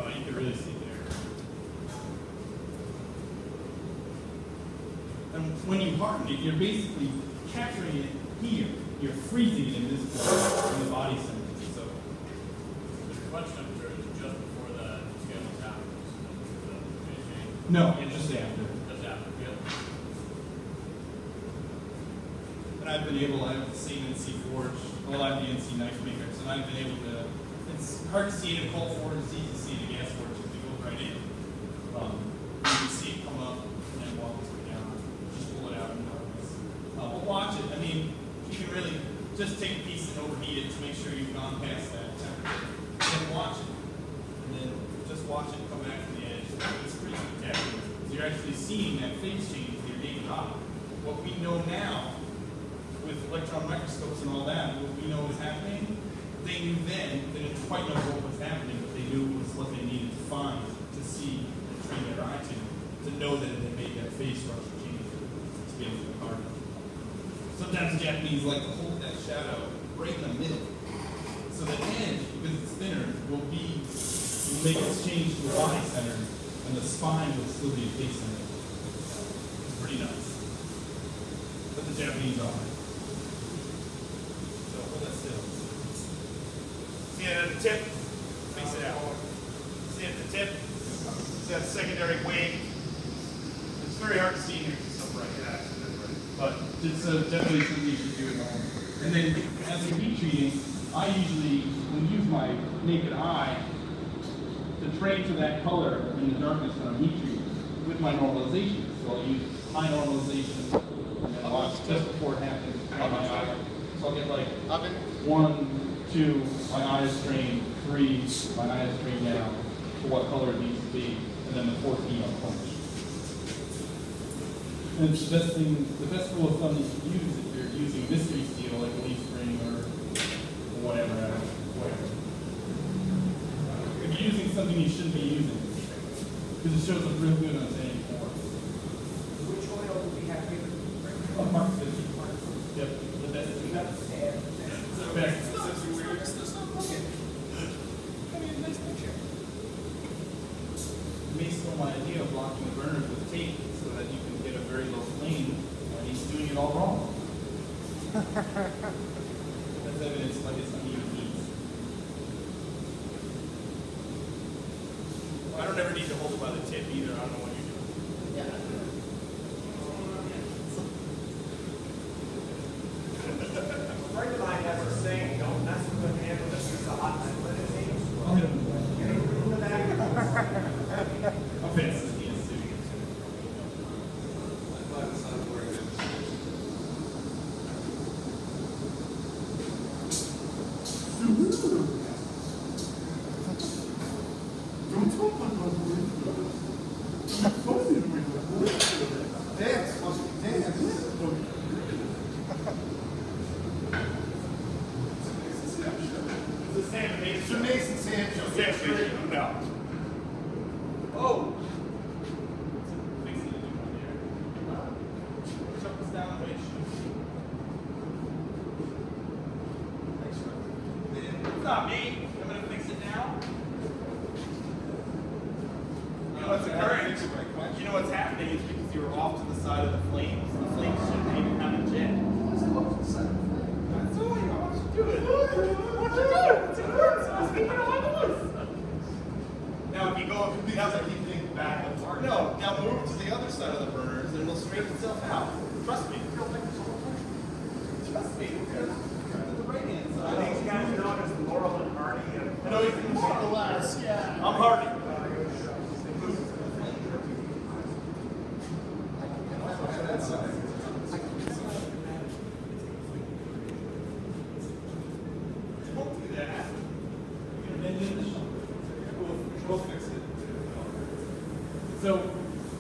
you can really see there. And when you harden it, you're basically capturing it here. You're freezing it in this point in the body center. So the crunch temperature is just before the scale is out. No, it's just after. Just after, yep. And I've been able, I have the same NC forge, well, I have the NC knife makers, and I've been able to, it's hard to see it in a cold forge, it's easy to see it in a gas forge because it goes right in. You can see it come up and then walk its way down. Just pull it out in darkness. But watch it, I mean, you can really just take a piece and overheat it to make sure you've gone past that temperature. And then watch it. And then just watch it come back to the edge. It's pretty spectacular. So you're actually seeing that phase change with your naked eye. What we know now, with electron microscopes and all that, what we know is happening, they knew then, they didn't quite know what was happening, but they knew it was what they needed to find to see and train their eye to know that it had made that phase structure change to be able to harden. Sometimes the Japanese like to hold that shadow right in the middle. So the edge, because it's thinner, will make its change to the body center, and the spine will still be a face center. It's pretty nice. But the Japanese are. So hold that still. See it at the tip? Face it out. See it at the tip? See that secondary wave? It's very hard to see here because it's so bright. But it's definitely something you should do at home. And then as you're heat treating, I usually will use my naked eye to train to that color in the darkness when I'm heat treating with my normalization. So I'll use high normalization and then watch just before it happens on my eye. So I'll get like 1, 2, my eye is trained, 3, my eye is trained down to what color it needs to be, and then the 14 I'll punch. And it's the best rule of thumb you can use if you're using mystery steel like a leaf spring or whatever. If you're using something you shouldn't be using, because it shows up real good on saying form. Which oil do we have here? Mark 50. Yep, the best. The best. Nice picture. Based on my idea of blocking the burners with tape so that you can get a very low flame, and he's doing it all wrong. That's evidence like it's uneven heat. I don't ever need to hold it by the tip either. I don't know what you're doing. Yeah. A friend of mine has a saying, don't mess with the hand with a piece of hot salinity. I'll hit him. That. Offense. It's a Mason Sanchez. No. Oh. Fix it in there. Chuck this down the way. It's not me. I'm going to fix it now. You know what's occurring? You know what's happening is because you were off to the side of the flames. The flames shouldn't even have a jet. That's all you want to do it. What you do? It's important. So it's making a lot of noise. Now if you go, now I keep thinking back. No, now move to the other side of the burners and it'll straighten itself out. Trust me. Trust me. To the right hand side. I think you guys know it as Laurel and Hardy. No, you can relax. Yeah. I'm Hardy. So,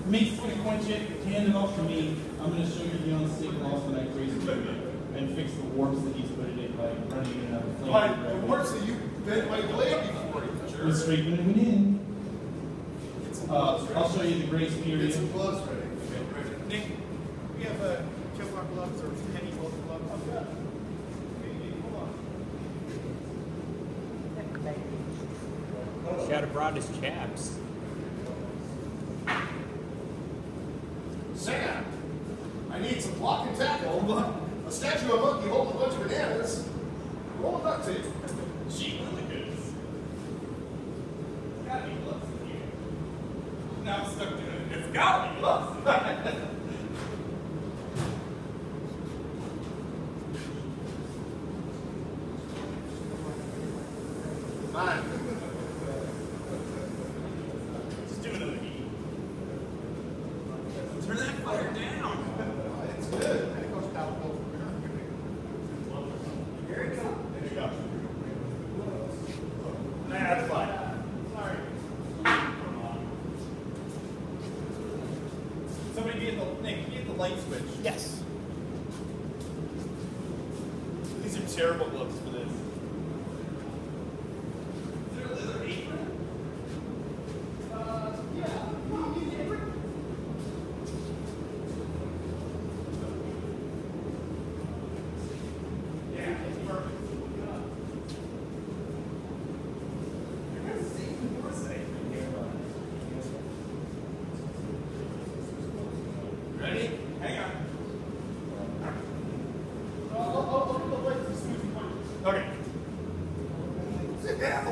Meek's going to quench it, hand it off to me. I'm going to show you the on-stick and also that crazy and fix the warps that he's put it in by running it out of the flame. The warps that you bent my blade before. We're straightening it in. I'll show you the grace period. Get some gloves ready. Nick, we have Kevlar gloves or penny gloves. Oh, yeah. Hold on. Should have brought his chaps. Sam, I need some block and tackle, a statue of a monkey holding a bunch of bananas, roll of duct tape. Gee, willikers. There's gotta be gloves in here. Now I'm stuck doing it. It's gotta be gloves. Fine. Just do another E. Turn that fire down. It's good. Here it comes. There you go. Nah, that's fine. Sorry. Somebody be at the Nick, be at the light switch. Yes. These are terrible gloves for this. Is there a leather apron? Yeah, it's perfect. Ready? Hang on. Okay. Sit down.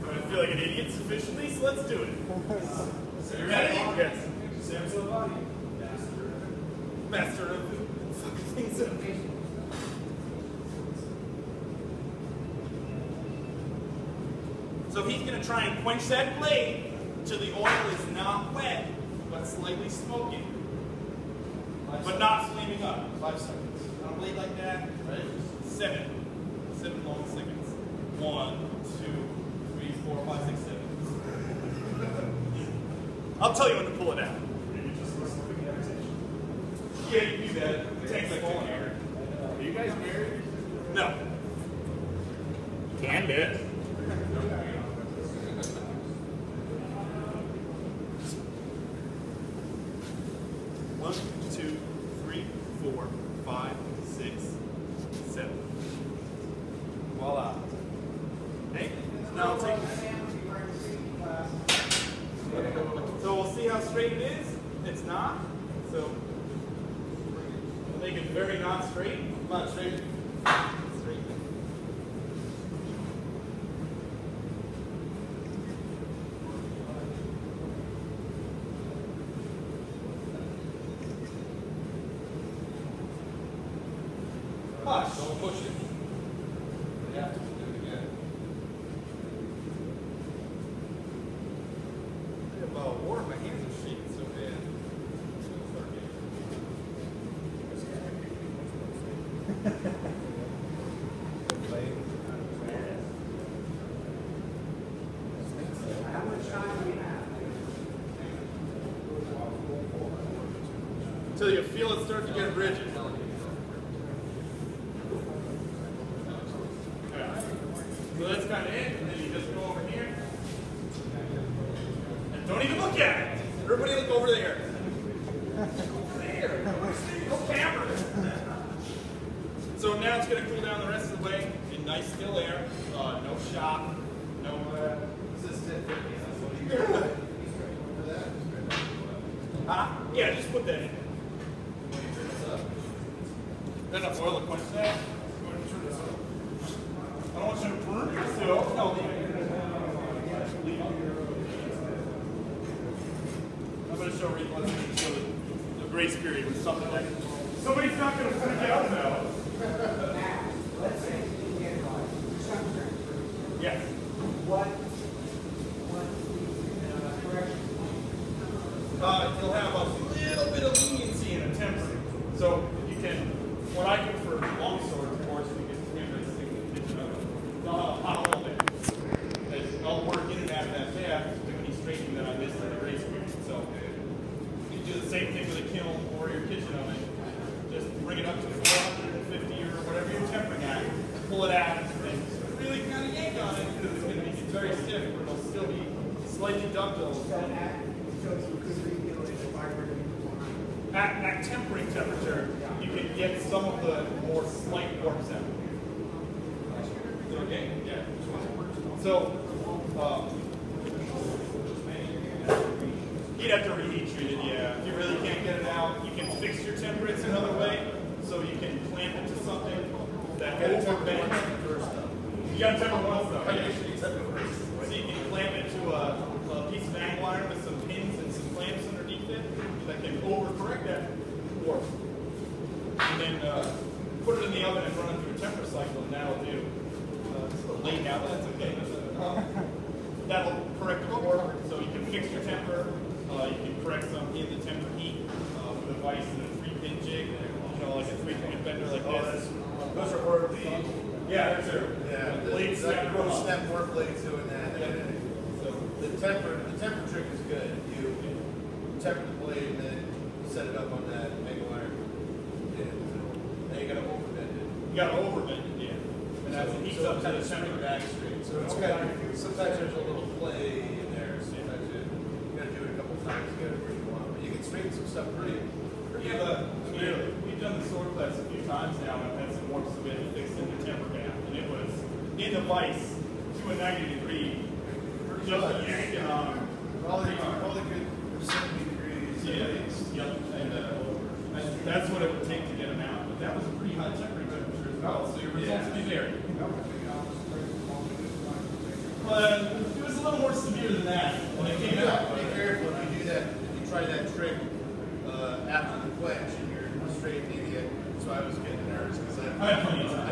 I feel like an idiot sufficiently, so let's do it. So you ready? Yes. Sam's the body. Master of fucking things up. So he's gonna try and quench that blade till the oil is not wet, but slightly smoky. But not flaming up. 5 seconds. On a blade like that, right? 7 long seconds. 1, 2, 3, 4, 5, 6, 7. I'll tell you when to pull it out. Yeah, you can do that. It takes like 2 hours. Are you guys married? No. Can do. One, 2, 3, 4, 5, 6, 7. Voila. Okay, now I'll take So we'll see how straight it is. It's not. So we'll make it very not straight. Come on, straight. Straight. Hush. Don't push it. You have to do it again. Well, war, my hands are shaking so bad. How much time do we have? Until you feel it start to get rigid. So that's kind of it, and then you just go over here. And don't even look at it. Everybody look over there. Over there. No camera. So now it's going to cool down the rest of the way in nice still air. No shock. No yeah, just put that in. Enough oil to quench that. I don't want you to burn yourself. No, leave it. Leave it. I'm going to show the grace period with something like somebody's not going to freak out now. Let's say you get it right. Yes. What correction? You'll have a little bit of leniency in a temper. So you can, what I do for long swords, of course, we can stick in the kitchen oven. They'll have a hot oil there. I'll work in and out of that shaft to any straightening that I missed in the grace period. So you do the same thing with a kiln or your kitchen oven. Just bring it up to 450 or whatever you're tempering at, pull it out, and really kind of yank on it because it's going to be very stiff, but it'll still be slightly ductile. At tempering temperature, you can get some of the more slight warps out. Is it okay? Yeah. So, you'd have to reheat treat it, yeah. If you really can't get it out, you can fix your temperature another way. So you can clamp it to something that overbends. You got to temper once though. So you can clamp it to a piece of angle iron with some pins and some clamps underneath it that can overcorrect that warp. And then put it in the oven and run it through a temper cycle, and that'll do. It's a little late now, but that's okay. That'll correct the warp, so you can fix your temper. You can correct some in the temper heat with a vise and a 3-pin jig. You know, like a 3-point bender like this. Those are horribly. Yeah, they're too. Yeah, blades snap the snap more blades doing that. Yeah. So the temper trick is good. You temper the blade and then set it up on that angle iron. Then you gotta overbend it. you got to overbend it, yeah. And as it heats up to the center back straight. So it's kind of, sometimes there's a little play in there. Sometimes you gotta do it a couple times to get it where you want. But you can straighten some stuff pretty clearly. We've done the sword class a few times now, and I've had some warps that we had to fix in the temper gap, and it was in the vise to a 90-degree, just yanking on them. Probably good 70 degrees. Yeah, yep. And that's what it would take to get them out. But that was a pretty high temperature as well, so your results would be varied. But it was a little more severe than that when it came out. Be careful if you do that. If you try that trick after the quench and you're a straight idiot. So I was getting nervous because I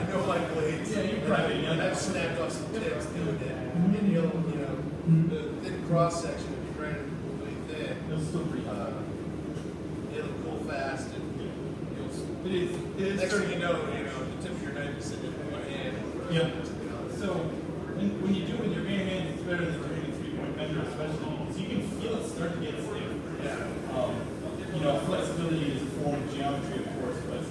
know my blades. Yeah, you're probably. And I've snapped off some tips doing it. And you'll, the thin cross section, if you grind it really thin, It'll still pretty hot. it'll cool fast and you'll. It is Next thing you know, the tip of your knife is sitting in one hand. Yeah. So when you do it with your bare hand, it's better than doing a 3-point bender, especially because you can feel it start to get stiff. Yeah. Flexibility is a form of geometry, of course, but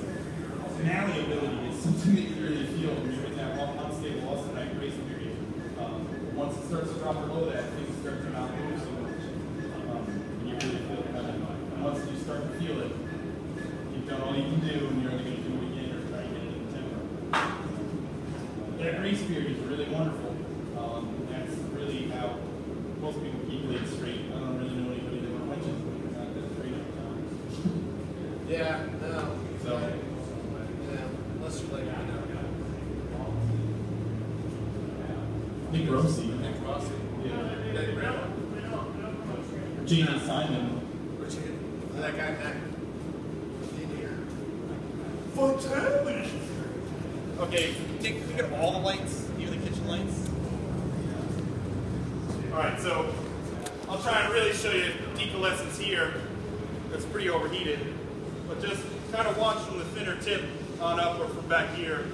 malleability is something that you really feel when you're in that unstable austenite grace period. Once it starts to drop below that, things start to not move so much. And you really feel it coming. And once you start to feel it, you've done all you can do, and you're only going to do it again or try to get it in the tempo. That grace period is really wonderful. That's really how most people keep blades straight. I don't really know anybody that punches blades not that straight all the time. Yeah, no. So, Yeah, unless you're like, Nick Rossi. Nick Rossi. Yeah. Nick Rossi. J.D. Simon. That guy back in here. Fatality! Okay, can you get all the lights, even the kitchen lights? Alright, so I'll try and really show you decalescence here. That's pretty overheated. But just kind of watch from the thinner tip on up or from back here.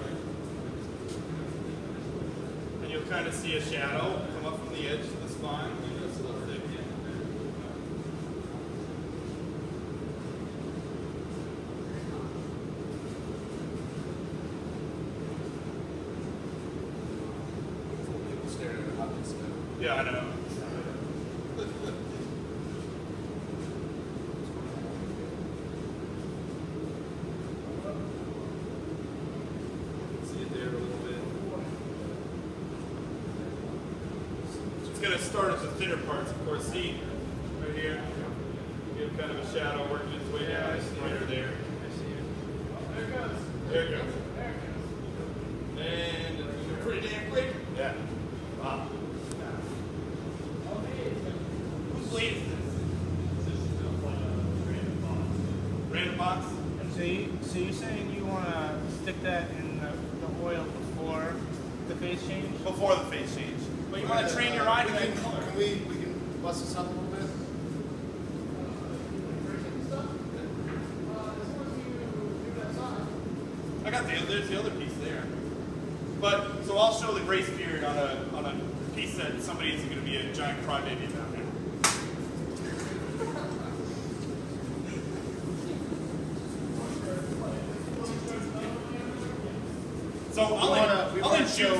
And you'll kind of see a shadow come up from the edge to the spine. It's a little thick. People staring at a hot piece of metal. Yeah, I know. See it there a little bit. It's going to start at the thinner parts, of course. See, right here, you have kind of a shadow working its way down. It's lighter there. There it goes. There it goes. And it's pretty damn quick. Yeah. Wow. Whose blade is this? Random box? So you're saying you want to stick that in the oil before the phase change? Before the phase change. But you want to train your eye to that color. Can we can bust this up a little bit? I got there's the other piece there. But so I'll show the grace period on a piece that somebody isn't going to be a giant crybaby about now. So We want to I'll show